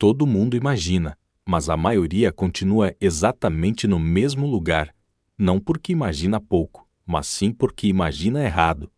Todo mundo imagina, mas a maioria continua exatamente no mesmo lugar, não porque imagina pouco, mas sim porque imagina errado.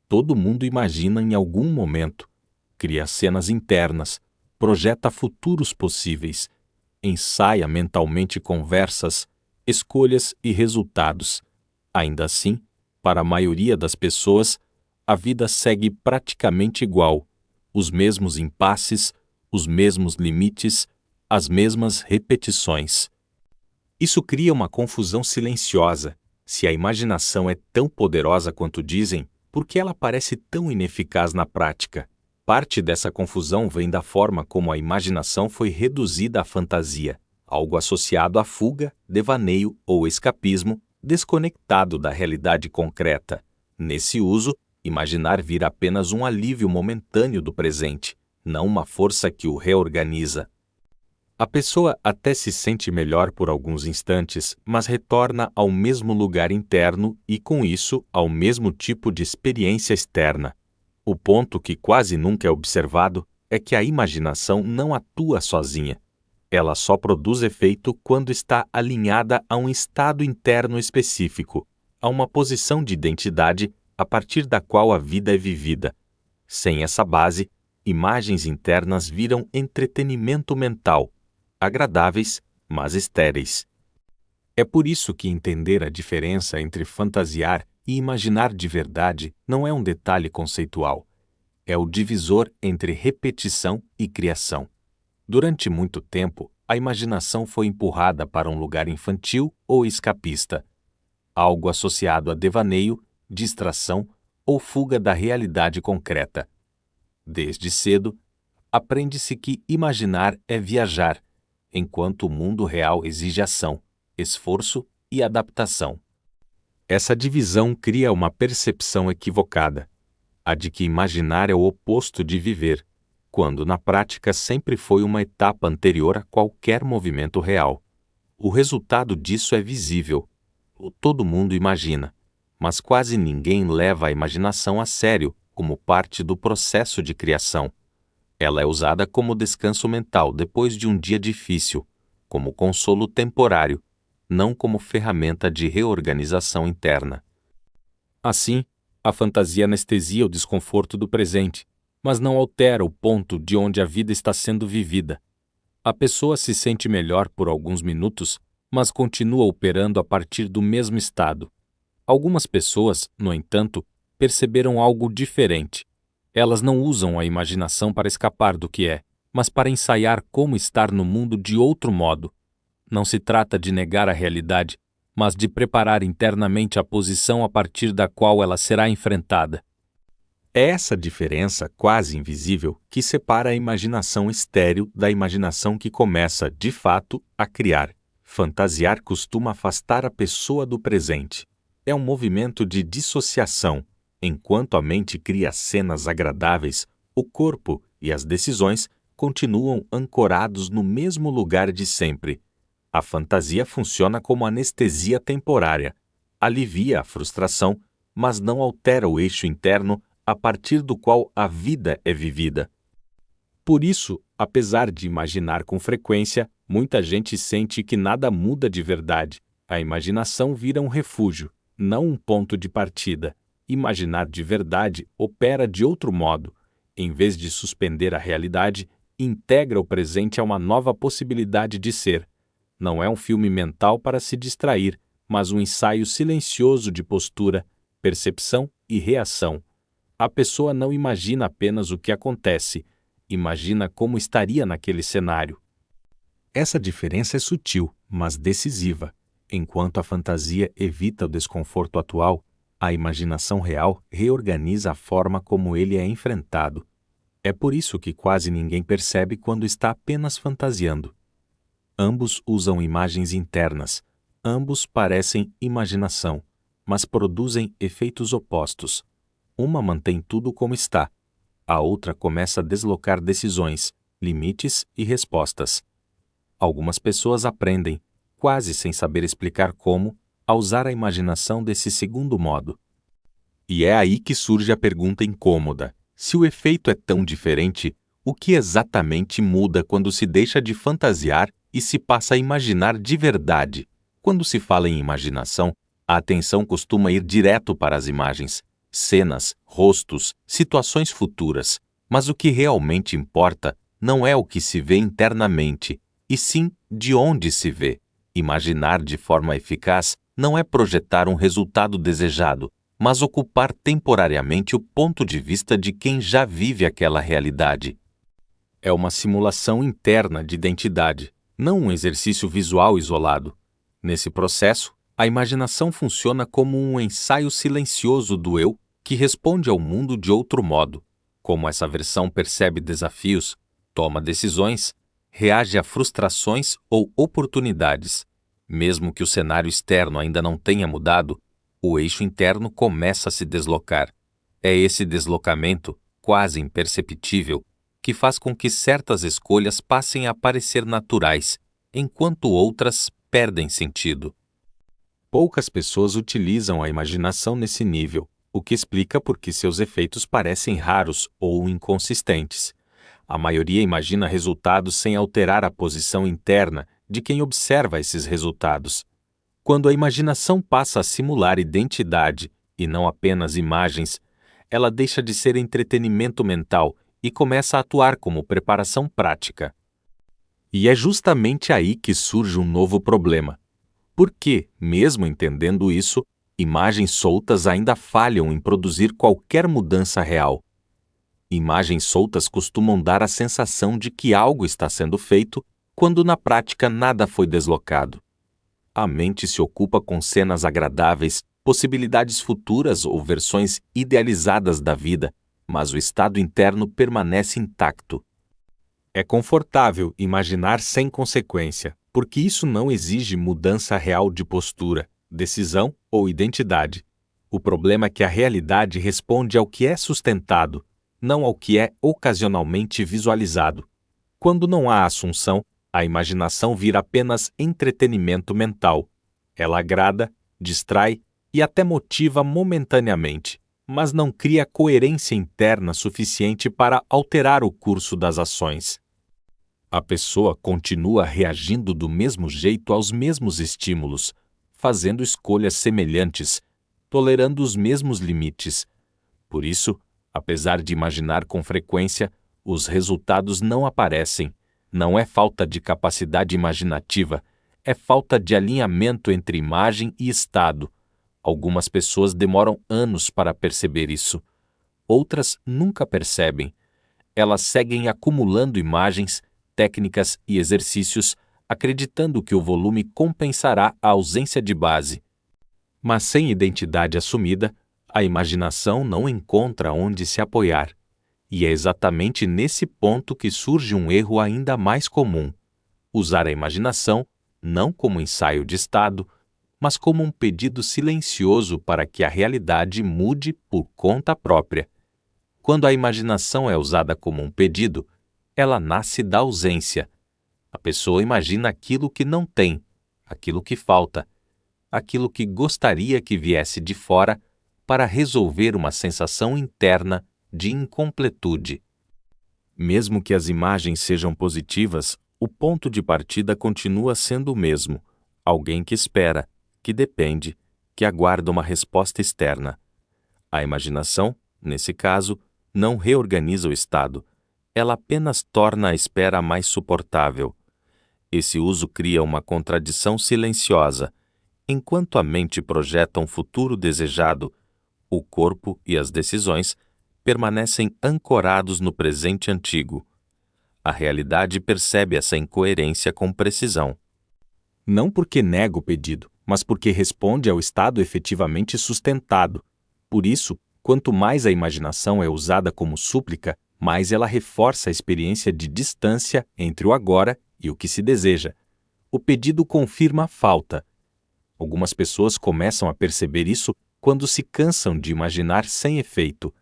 Todo mundo imagina em algum momento, cria cenas internas, projeta futuros possíveis, ensaia mentalmente conversas, escolhas e resultados. Ainda assim, para a maioria das pessoas, a vida segue praticamente igual, os mesmos impasses, os mesmos limites, as mesmas repetições. Isso cria uma confusão silenciosa. Se a imaginação é tão poderosa quanto dizem, por que ela parece tão ineficaz na prática? Parte dessa confusão vem da forma como a imaginação foi reduzida à fantasia, algo associado à fuga, devaneio ou escapismo, desconectado da realidade concreta. Nesse uso, imaginar vira apenas um alívio momentâneo do presente, não uma força que o reorganiza. A pessoa até se sente melhor por alguns instantes, mas retorna ao mesmo lugar interno e, com isso, ao mesmo tipo de experiência externa. O ponto que quase nunca é observado é que a imaginação não atua sozinha. Ela só produz efeito quando está alinhada a um estado interno específico, a uma posição de identidade a partir da qual a vida é vivida. Sem essa base, imagens internas viram entretenimento mental, agradáveis, mas estéreis. É por isso que entender a diferença entre fantasiar e imaginar de verdade não é um detalhe conceitual. É o divisor entre repetição e criação. Durante muito tempo, a imaginação foi empurrada para um lugar infantil ou escapista, algo associado a devaneio, distração ou fuga da realidade concreta. Desde cedo, aprende-se que imaginar é viajar, enquanto o mundo real exige ação, esforço e adaptação. Essa divisão cria uma percepção equivocada, a de que imaginar é o oposto de viver, quando na prática sempre foi uma etapa anterior a qualquer movimento real. O resultado disso é visível. Todo mundo imagina, mas quase ninguém leva a imaginação a sério como parte do processo de criação. Ela é usada como descanso mental depois de um dia difícil, como consolo temporário, não como ferramenta de reorganização interna. Assim, a fantasia anestesia o desconforto do presente, mas não altera o ponto de onde a vida está sendo vivida. A pessoa se sente melhor por alguns minutos, mas continua operando a partir do mesmo estado. Algumas pessoas, no entanto, perceberam algo diferente. Elas não usam a imaginação para escapar do que é, mas para ensaiar como estar no mundo de outro modo. Não se trata de negar a realidade, mas de preparar internamente a posição a partir da qual ela será enfrentada. É essa diferença quase invisível que separa a imaginação estéril da imaginação que começa, de fato, a criar. Fantasiar costuma afastar a pessoa do presente. É um movimento de dissociação. Enquanto a mente cria cenas agradáveis, o corpo e as decisões continuam ancorados no mesmo lugar de sempre. A fantasia funciona como anestesia temporária. Alivia a frustração, mas não altera o eixo interno a partir do qual a vida é vivida. Por isso, apesar de imaginar com frequência, muita gente sente que nada muda de verdade. A imaginação vira um refúgio, não um ponto de partida. Imaginar de verdade opera de outro modo. Em vez de suspender a realidade, integra o presente a uma nova possibilidade de ser. Não é um filme mental para se distrair, mas um ensaio silencioso de postura, percepção e reação. A pessoa não imagina apenas o que acontece, imagina como estaria naquele cenário. Essa diferença é sutil, mas decisiva. Enquanto a fantasia evita o desconforto atual, a imaginação real reorganiza a forma como ele é enfrentado. É por isso que quase ninguém percebe quando está apenas fantasiando. Ambos usam imagens internas, ambos parecem imaginação, mas produzem efeitos opostos. Uma mantém tudo como está, a outra começa a deslocar decisões, limites e respostas. Algumas pessoas aprendem, quase sem saber explicar como, a usar a imaginação desse segundo modo. E é aí que surge a pergunta incômoda: se o efeito é tão diferente, O que exatamente muda quando se deixa de fantasiar e se passa a imaginar de verdade? Quando se fala em imaginação, a atenção costuma ir direto para as imagens, cenas, rostos, situações futuras. Mas o que realmente importa não é o que se vê internamente, e sim de onde se vê. Imaginar de forma eficaz não é projetar um resultado desejado, mas ocupar temporariamente o ponto de vista de quem já vive aquela realidade. É uma simulação interna de identidade, não um exercício visual isolado. Nesse processo, a imaginação funciona como um ensaio silencioso do eu que responde ao mundo de outro modo. Como essa versão percebe desafios, toma decisões, reage a frustrações ou oportunidades. Mesmo que o cenário externo ainda não tenha mudado, o eixo interno começa a se deslocar. É esse deslocamento, quase imperceptível, que faz com que certas escolhas passem a parecer naturais, enquanto outras perdem sentido. Poucas pessoas utilizam a imaginação nesse nível, o que explica por que seus efeitos parecem raros ou inconsistentes. A maioria imagina resultados sem alterar a posição interna de quem observa esses resultados. Quando a imaginação passa a simular identidade e não apenas imagens, ela deixa de ser entretenimento mental e começa a atuar como preparação prática. E é justamente aí que surge um novo problema. Porque, mesmo entendendo isso, imagens soltas ainda falham em produzir qualquer mudança real. Imagens soltas costumam dar a sensação de que algo está sendo feito, quando na prática nada foi deslocado. A mente se ocupa com cenas agradáveis, possibilidades futuras ou versões idealizadas da vida, mas o estado interno permanece intacto. É confortável imaginar sem consequência, porque isso não exige mudança real de postura, decisão ou identidade. O problema é que a realidade responde ao que é sustentado, não ao que é ocasionalmente visualizado. Quando não há assunção, a imaginação vira apenas entretenimento mental. Ela agrada, distrai e até motiva momentaneamente, mas não cria coerência interna suficiente para alterar o curso das ações. A pessoa continua reagindo do mesmo jeito aos mesmos estímulos, fazendo escolhas semelhantes, tolerando os mesmos limites. Por isso, apesar de imaginar com frequência, os resultados não aparecem. Não é falta de capacidade imaginativa, é falta de alinhamento entre imagem e estado. Algumas pessoas demoram anos para perceber isso. Outras nunca percebem. Elas seguem acumulando imagens, técnicas e exercícios, acreditando que o volume compensará a ausência de base. Mas sem identidade assumida, a imaginação não encontra onde se apoiar. E é exatamente nesse ponto que surge um erro ainda mais comum: usar a imaginação não como ensaio de estado, mas como um pedido silencioso para que a realidade mude por conta própria. Quando a imaginação é usada como um pedido, ela nasce da ausência. A pessoa imagina aquilo que não tem, aquilo que falta, aquilo que gostaria que viesse de fora para resolver uma sensação interna de incompletude. Mesmo que as imagens sejam positivas, o ponto de partida continua sendo o mesmo: alguém que espera, que depende, que aguarda uma resposta externa. A imaginação, nesse caso, não reorganiza o estado, ela apenas torna a espera mais suportável. Esse uso cria uma contradição silenciosa. Enquanto a mente projeta um futuro desejado, o corpo e as decisões permanecem ancorados no presente antigo. A realidade percebe essa incoerência com precisão. Não porque nega o pedido, mas porque responde ao estado efetivamente sustentado. Por isso, quanto mais a imaginação é usada como súplica, mais ela reforça a experiência de distância entre o agora e o que se deseja. O pedido confirma a falta. Algumas pessoas começam a perceber isso quando se cansam de imaginar sem efeito.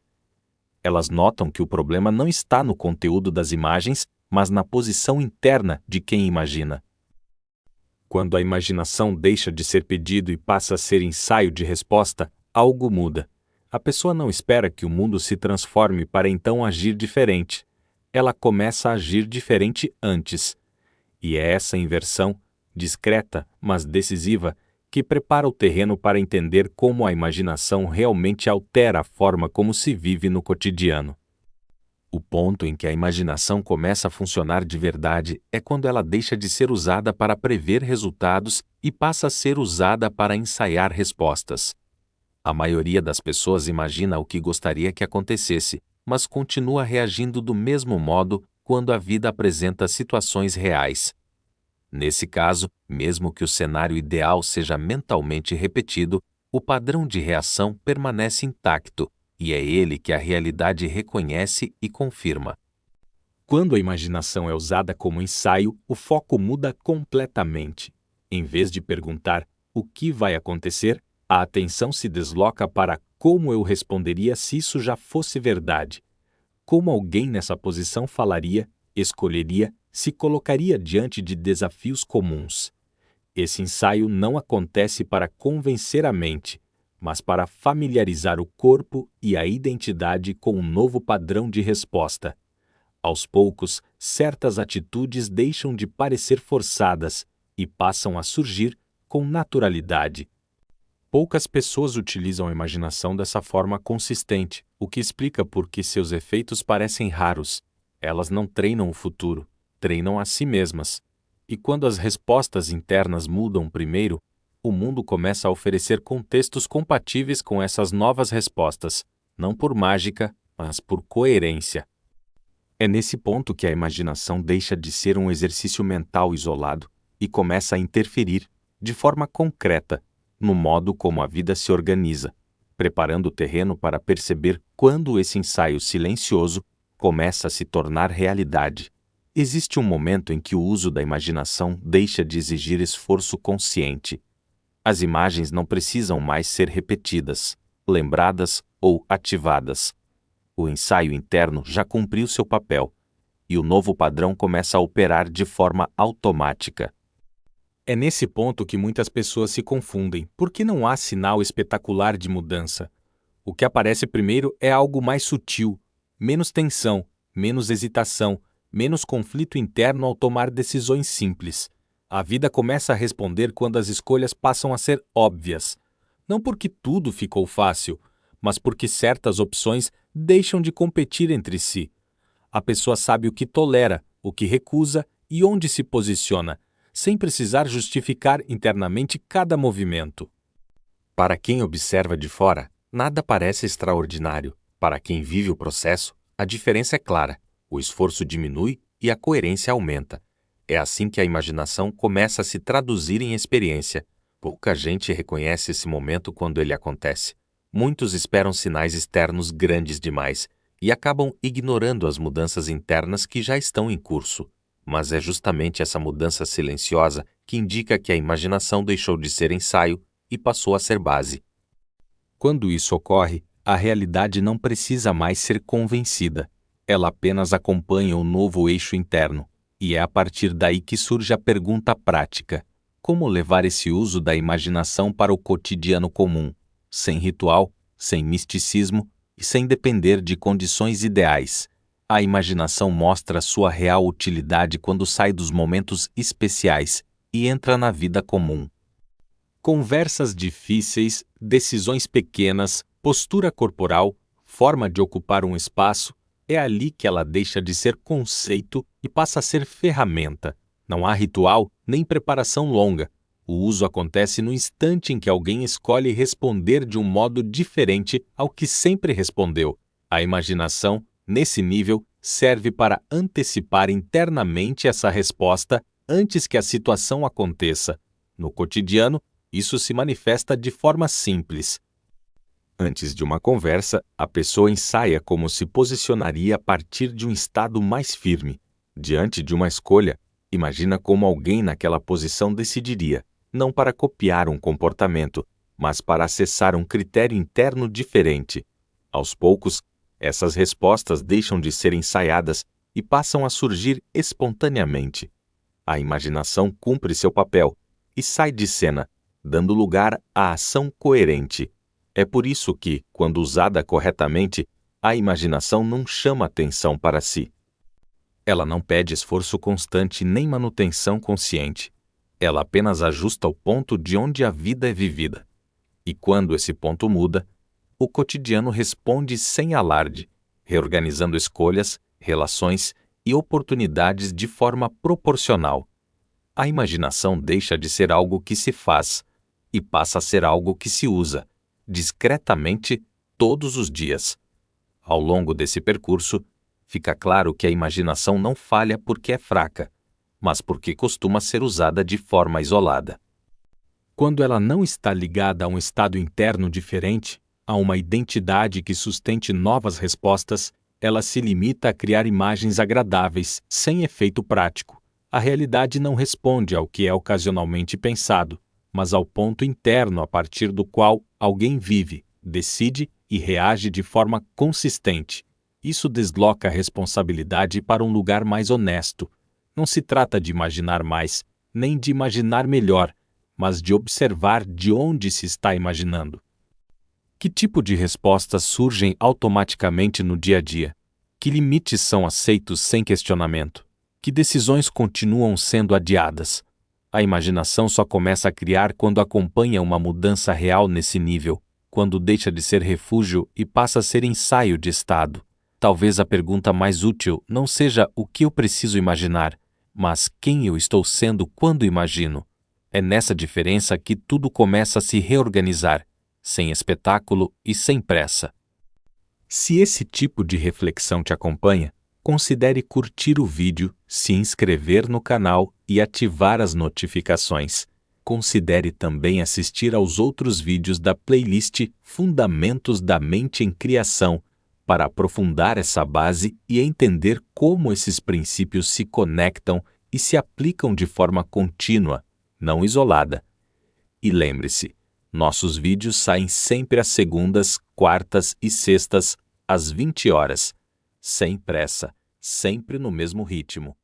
Elas notam que o problema não está no conteúdo das imagens, mas na posição interna de quem imagina. Quando a imaginação deixa de ser pedido e passa a ser ensaio de resposta, algo muda. A pessoa não espera que o mundo se transforme para então agir diferente. ela começa a agir diferente antes. E é essa inversão, discreta, mas decisiva, que prepara o terreno para entender como a imaginação realmente altera a forma como se vive no cotidiano. O ponto em que a imaginação começa a funcionar de verdade é quando ela deixa de ser usada para prever resultados e passa a ser usada para ensaiar respostas. A maioria das pessoas imagina o que gostaria que acontecesse, mas continua reagindo do mesmo modo quando a vida apresenta situações reais. Nesse caso, mesmo que o cenário ideal seja mentalmente repetido, o padrão de reação permanece intacto, e é ele que a realidade reconhece e confirma. Quando a imaginação é usada como ensaio, o foco muda completamente. Em vez de perguntar o que vai acontecer, a atenção se desloca para como eu responderia se isso já fosse verdade. Como alguém nessa posição falaria, escolheria, se colocaria diante de desafios comuns. Esse ensaio não acontece para convencer a mente, mas para familiarizar o corpo e a identidade com um novo padrão de resposta. Aos poucos, certas atitudes deixam de parecer forçadas e passam a surgir com naturalidade. Poucas pessoas utilizam a imaginação dessa forma consistente, o que explica por que seus efeitos parecem raros. Elas não treinam o futuro, treinam a si mesmas. E quando as respostas internas mudam primeiro, o mundo começa a oferecer contextos compatíveis com essas novas respostas, não por mágica, mas por coerência. É nesse ponto que a imaginação deixa de ser um exercício mental isolado e começa a interferir, de forma concreta, no modo como a vida se organiza, preparando o terreno para perceber quando esse ensaio silencioso começa a se tornar realidade. Existe um momento em que o uso da imaginação deixa de exigir esforço consciente. As imagens não precisam mais ser repetidas, lembradas ou ativadas. O ensaio interno já cumpriu seu papel, e o novo padrão começa a operar de forma automática. É nesse ponto que muitas pessoas se confundem, porque não há sinal espetacular de mudança. O que aparece primeiro é algo mais sutil, menos tensão, menos hesitação, menos conflito interno ao tomar decisões simples. A vida começa a responder quando as escolhas passam a ser óbvias. Não porque tudo ficou fácil, mas porque certas opções deixam de competir entre si. A pessoa sabe o que tolera, o que recusa e onde se posiciona, sem precisar justificar internamente cada movimento. Para quem observa de fora, nada parece extraordinário. Para quem vive o processo, a diferença é clara. O esforço diminui e a coerência aumenta. É assim que a imaginação começa a se traduzir em experiência. Pouca gente reconhece esse momento quando ele acontece. Muitos esperam sinais externos grandes demais e acabam ignorando as mudanças internas que já estão em curso. Mas é justamente essa mudança silenciosa que indica que a imaginação deixou de ser ensaio e passou a ser base. Quando isso ocorre, a realidade não precisa mais ser convencida. Ela apenas acompanha o novo eixo interno, e é a partir daí que surge a pergunta prática: como levar esse uso da imaginação para o cotidiano comum, sem ritual, sem misticismo e sem depender de condições ideais? A imaginação mostra sua real utilidade quando sai dos momentos especiais e entra na vida comum. Conversas difíceis, decisões pequenas, postura corporal, forma de ocupar um espaço, é ali que ela deixa de ser conceito e passa a ser ferramenta. Não há ritual nem preparação longa. O uso acontece no instante em que alguém escolhe responder de um modo diferente ao que sempre respondeu. A imaginação, nesse nível, serve para antecipar internamente essa resposta antes que a situação aconteça. No cotidiano, isso se manifesta de forma simples. Antes de uma conversa, a pessoa ensaia como se posicionaria a partir de um estado mais firme. Diante de uma escolha, imagina como alguém naquela posição decidiria, não para copiar um comportamento, mas para acessar um critério interno diferente. Aos poucos, essas respostas deixam de ser ensaiadas e passam a surgir espontaneamente. A imaginação cumpre seu papel e sai de cena, dando lugar à ação coerente. É por isso que, quando usada corretamente, a imaginação não chama atenção para si. Ela não pede esforço constante nem manutenção consciente. Ela apenas ajusta o ponto de onde a vida é vivida. E quando esse ponto muda, o cotidiano responde sem alarde, reorganizando escolhas, relações e oportunidades de forma proporcional. A imaginação deixa de ser algo que se faz e passa a ser algo que se usa, discretamente, todos os dias. Ao longo desse percurso, fica claro que a imaginação não falha porque é fraca, mas porque costuma ser usada de forma isolada. Quando ela não está ligada a um estado interno diferente, a uma identidade que sustente novas respostas, ela se limita a criar imagens agradáveis, sem efeito prático. A realidade não responde ao que é ocasionalmente pensado, mas ao ponto interno a partir do qual alguém vive, decide e reage de forma consistente. Isso desloca a responsabilidade para um lugar mais honesto. Não se trata de imaginar mais, nem de imaginar melhor, mas de observar de onde se está imaginando. Que tipo de respostas surgem automaticamente no dia a dia? Que limites são aceitos sem questionamento? Que decisões continuam sendo adiadas? A imaginação só começa a criar quando acompanha uma mudança real nesse nível, quando deixa de ser refúgio e passa a ser ensaio de estado. Talvez a pergunta mais útil não seja o que eu preciso imaginar, mas quem eu estou sendo quando imagino. É nessa diferença que tudo começa a se reorganizar, sem espetáculo e sem pressa. Se esse tipo de reflexão te acompanha, considere curtir o vídeo, se inscrever no canal e ativar as notificações. Considere também assistir aos outros vídeos da playlist Fundamentos da Mente em Criação, para aprofundar essa base e entender como esses princípios se conectam e se aplicam de forma contínua, não isolada. E lembre-se, nossos vídeos saem sempre às segundas, quartas e sextas, às 20 horas. Sem pressa, sempre no mesmo ritmo.